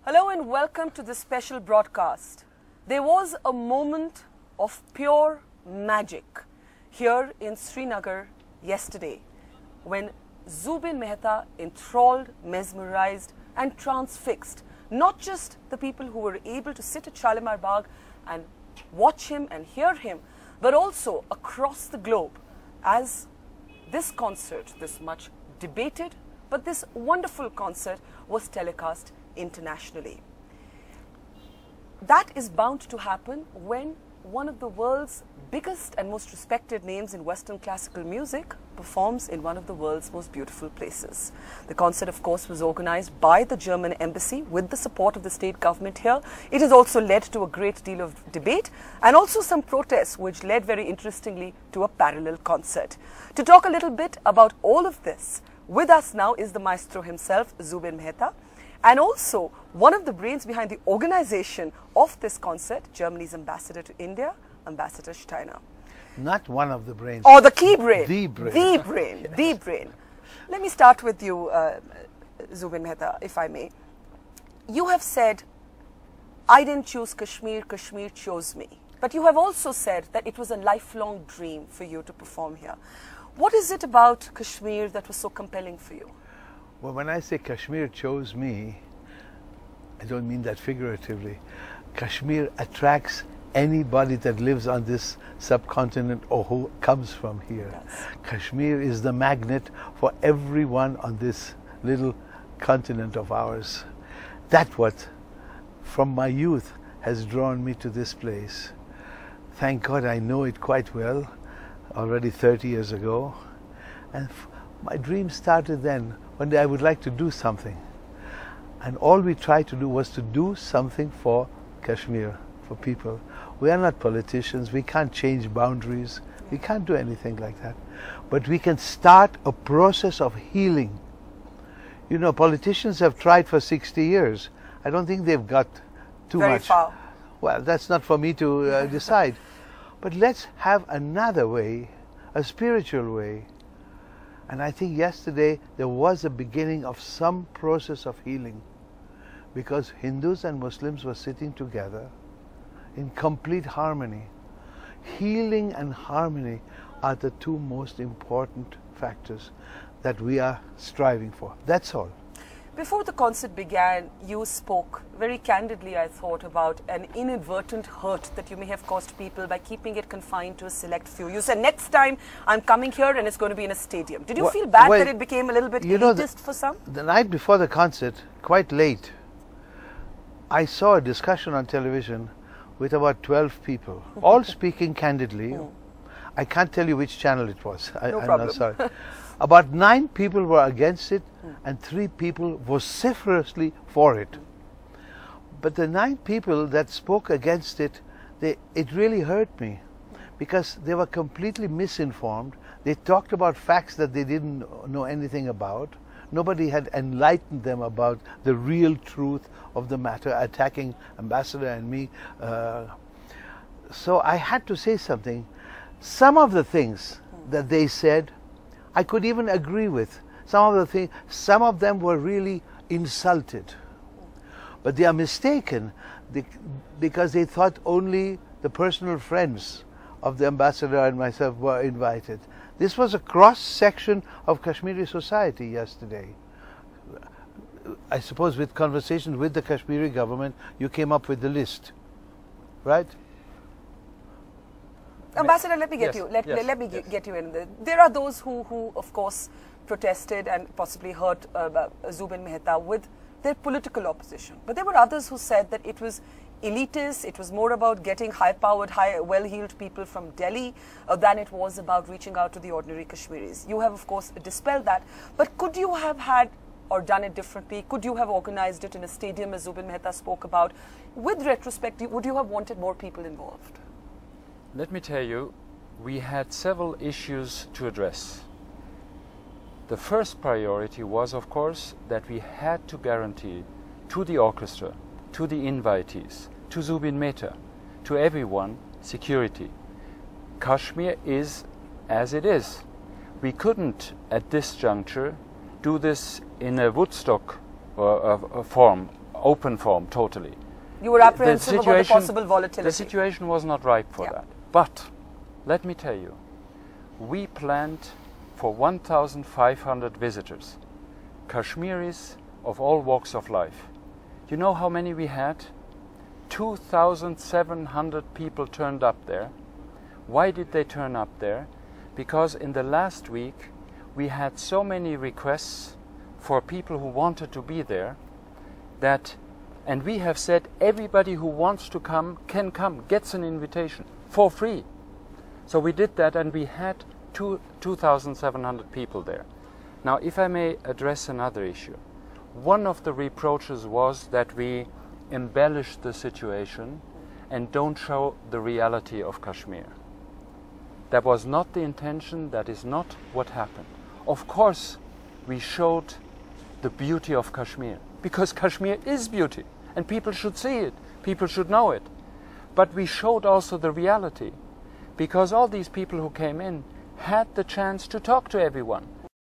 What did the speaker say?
Hello and welcome to this special broadcast. There was a moment of pure magic here in Srinagar yesterday when Zubin Mehta enthralled, mesmerized and transfixed not just the people who were able to sit at Shalimar Bagh and watch him and hear him, but also across the globe as this concert, this much debated, but this wonderful concert was telecast internationally. That is bound to happen when one of the world's biggest and most respected names in Western classical music performs in one of the world's most beautiful places. The concert, of course, was organized by the German embassy with the support of the state government here. It has also led to a great deal of debate and also some protests, which led very interestingly to a parallel concert. To talk a little bit about all of this, with us now is the maestro himself, Zubin Mehta, and also one of the brains behind the organization of this concert, Germany's ambassador to India, Ambassador Steiner. Not one of the brains. Or the key brain. The brain. The brain. Yes. The brain. Let me start with you, Zubin Mehta, if I may. You have said, I didn't choose Kashmir, Kashmir chose me. But you have also said that it was a lifelong dream for you to perform here. What is it about Kashmir that was so compelling for you? Well, when I say Kashmir chose me, I don't mean that figuratively. Kashmir attracts anybody that lives on this subcontinent or who comes from here. Yes. Kashmir is the magnet for everyone on this little continent of ours. That's what, from my youth, has drawn me to this place. Thank God I know it quite well, already 30 years ago. And my dream started then. One day I would like to do something. And all we tried to do was to do something for Kashmir, for people. We are not politicians, we can't change boundaries, we can't do anything like that. But we can start a process of healing. You know, politicians have tried for 60 years. I don't think they've got too Very much. far. Well, that's not for me to decide. But let's have another way, a spiritual way. And I think yesterday there was a beginning of some process of healing, because Hindus and Muslims were sitting together in complete harmony. Healing and harmony are the two most important factors that we are striving for. That's all. Before the concert began, you spoke very candidly, I thought, about an inadvertent hurt that you may have caused people by keeping it confined to a select few. You said, next time I'm coming here and it's going to be in a stadium. Did you feel bad that it became a little bit elitist for some? The night before the concert, quite late, I saw a discussion on television with about 12 people, all speaking candidly. I can't tell you which channel it was. No problem. I'm sorry. About 9 people were against it and 3 people vociferously for it. But the 9 people that spoke against it, it really hurt me, because they were completely misinformed. They talked about facts that they didn't know anything about. Nobody had enlightened them about the real truth of the matter, attacking Ambassador and me. So I had to say something. Some of the things that they said, I could even agree with. Some of them were really insulted. But they are mistaken because they thought only the personal friends of the ambassador and myself were invited. This was a cross-section of Kashmiri society yesterday. I suppose with conversations with the Kashmiri government, you came up with the list, right? Ambassador, let me get you. Let me get you in. There are those who, of course, protested and possibly hurt Zubin Mehta with their political opposition. But there were others who said that it was elitist, it was more about getting high-powered, well-heeled people from Delhi than it was about reaching out to the ordinary Kashmiris. You have, of course, dispelled that. But could you have had or done it differently? Could you have organized it in a stadium, as Zubin Mehta spoke about? With retrospect, would you have wanted more people involved? Let me tell you, we had several issues to address. The first priority was, of course, that we had to guarantee to the orchestra, to the invitees, to Zubin Mehta, to everyone, security. Kashmir is as it is. We couldn't, at this juncture, do this in a Woodstock form open form totally. You were apprehensive about the possible volatility. The situation was not ripe for Yeah. that. But let me tell you, we planned for 1,500 visitors, Kashmiris of all walks of life. You know how many we had? 2,700 people turned up there. Why did they turn up there? Because in the last week we had so many requests for people who wanted to be there that, and we have said everybody who wants to come can come, gets an invitation for free. So we did that, and we had 2,700 people there. Now, if I may address another issue, one of the reproaches was that we embellished the situation and don't show the reality of Kashmir. That was not the intention, that is not what happened. Of course, we showed the beauty of Kashmir, because Kashmir is beauty, and people should see it, people should know it. But we showed also the reality, because all these people who came in had the chance to talk to everyone.